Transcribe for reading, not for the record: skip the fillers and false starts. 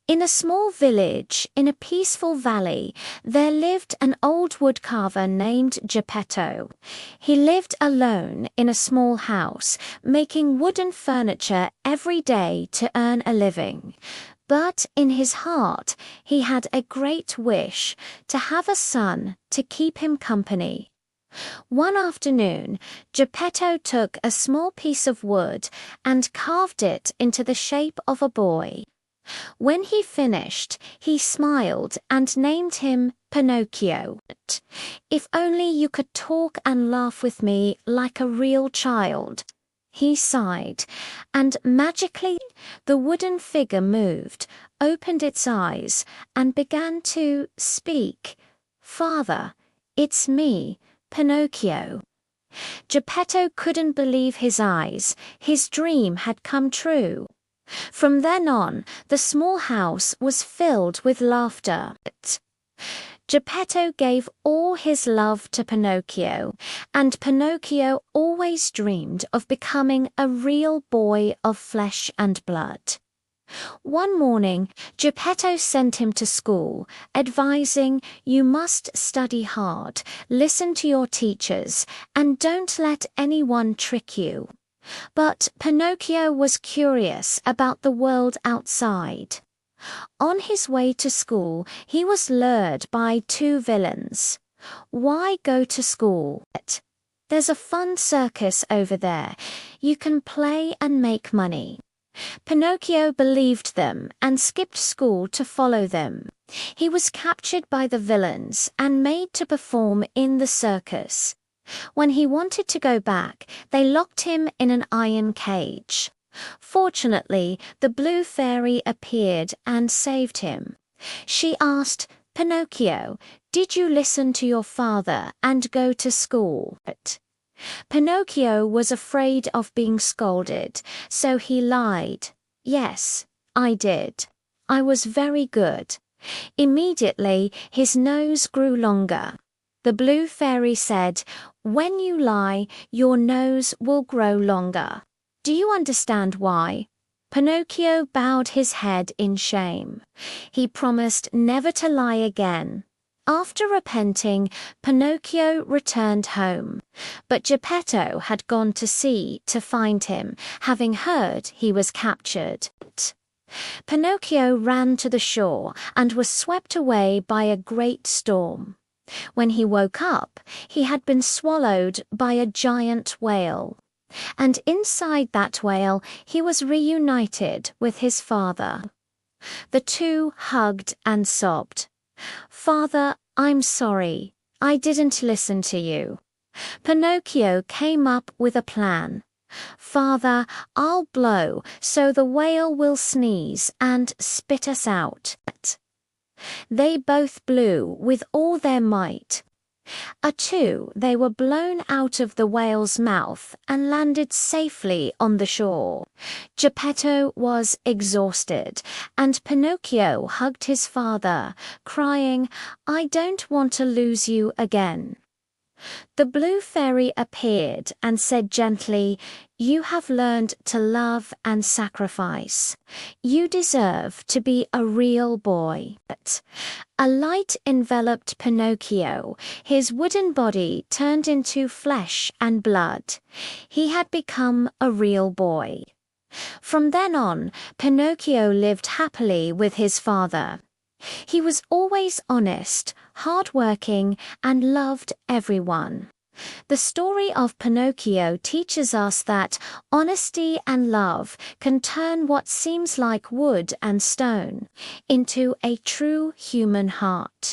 In a small village in a peaceful valley, there lived an old woodcarver named Geppetto. He lived alone in a small house, making wooden furniture every day to earn a living. But in his heart, he had a great wish to have a son to keep him company. One afternoon, Geppetto took a small piece of wood and carved it into the shape of a boy. When he finished, he smiled and named him Pinocchio. "If only you could talk and laugh with me like a real child," he sighed, and magically the wooden figure moved, opened its eyes, and began to speak. "Father, it's me, Pinocchio." Geppetto couldn't believe his eyes. His dream had come true. From then on, the small house was filled with laughter. Geppetto gave all his love to Pinocchio, and Pinocchio always dreamed of becoming a real boy of flesh and blood. One morning, Geppetto sent him to school, advising, "You must study hard, listen to your teachers, and don't let anyone trick you." But Pinocchio was curious about the world outside. On his way to school, he was lured by two villains. "Why go to school? There's a fun circus over there. You can play and make money." Pinocchio believed them and skipped school to follow them. He was captured by the villains and made to perform in the circus. When he wanted to go back, they locked him in an iron cage. Fortunately, the blue fairy appeared and saved him. She asked, "Pinocchio, did you listen to your father and go to school?" Pinocchio was afraid of being scolded, so he lied. "Yes, I did. I was very good." Immediately, his nose grew longer. The blue fairy said, "When you lie, your nose will grow longer. Do you understand why?" Pinocchio bowed his head in shame. He promised never to lie again. After repenting, Pinocchio returned home. But Geppetto had gone to sea to find him, having heard he was captured. Pinocchio ran to the shore and was swept away by a great storm. When he woke up, he had been swallowed by a giant whale. And inside that whale, he was reunited with his father. The two hugged and sobbed. "Father, I'm sorry. I didn't listen to you." Pinocchio came up with a plan. "Father, I'll blow so the whale will sneeze and spit us out." They both blew with all their might. They were blown out of the whale's mouth and landed safely on the shore. Geppetto was exhausted, and Pinocchio hugged his father, crying, "I don't want to lose you again." The blue fairy appeared and said gently, "You have learned to love and sacrifice. You deserve to be a real boy." A light enveloped Pinocchio. His wooden body turned into flesh and blood. He had become a real boy. From then on, Pinocchio lived happily with his father. He was always honest, hardworking, and loved everyone. The story of Pinocchio teaches us that honesty and love can turn what seems like wood and stone into a true human heart.